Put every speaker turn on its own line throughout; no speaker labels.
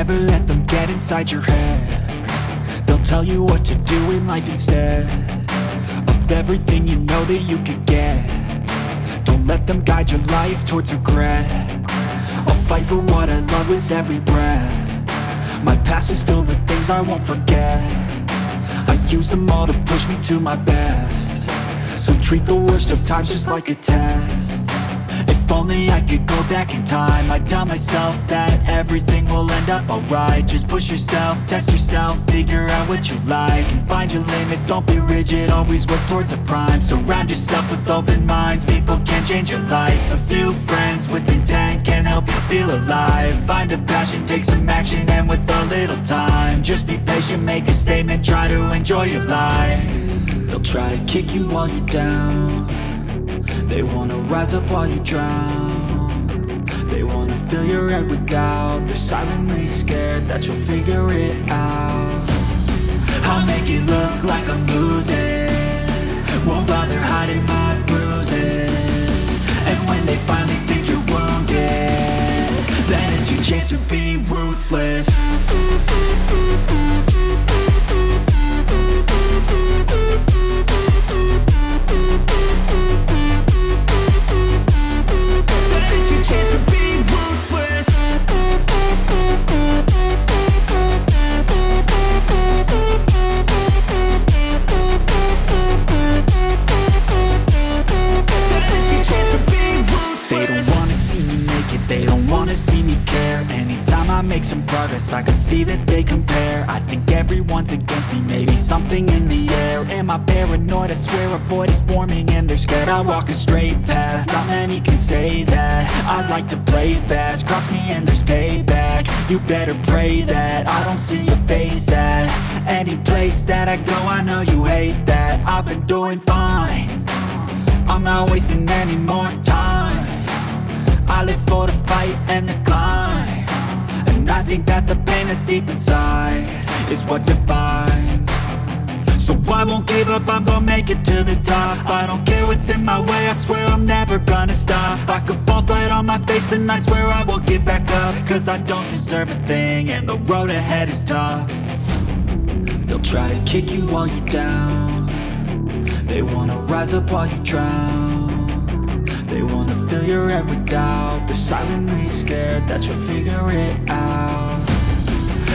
never let them get inside your head. They'll tell you what to do in life instead of everything you know that you could get. Don't let them guide your life towards regret. I'll fight for what I love with every breath. My past is filled with things I won't forget. I use them all to push me to my best. So treat the worst of times just like a test. If only I could go back in time, I'd tell myself that everything will end up alright. Just push yourself, test yourself, figure out what you like, and find your limits, don't be rigid, always work towards a prime. Surround yourself with open minds, people can change your life. A few friends with intent can help you feel alive. Find a passion, take some action, and with a little time, just be patient, make a statement, try to enjoy your life. They'll try to kick you while you're down. They wanna rise up while you drown. They wanna fill your head with doubt. They're silently scared that you'll figure it out. I'll make it look like I'm losing, won't bother hiding my bruises. And when they finally think you're wounded, then it's your chance to be ruthless. Make some progress, I can see that they compare. I think everyone's against me, maybe something in the air. Am I paranoid? I swear a void is forming and they're scared. I walk a straight path, not many can say that. I like to play fast, cross me and there's payback. You better pray that I don't see your face at any place that I go. I know you hate that. I've been doing fine, I'm not wasting any more time. I live for the fight and the climb, and I think that the pain that's deep inside is what defines. So I won't give up, I'm gonna make it to the top. I don't care what's in my way, I swear I'm never gonna stop. I could fall flat on my face and I swear I will get back up, cause I don't deserve a thing and the road ahead is tough. They'll try to kick you while you're down. They wanna rise up while you drown. They wanna fill your head with doubt. They're silently scared that you'll figure it out.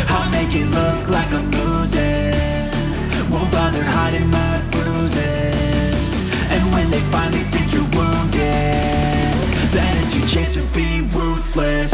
I'll make it look like I'm losing, won't bother hiding my bruises. And when they finally think you're wounded, then it's your chance to be ruthless.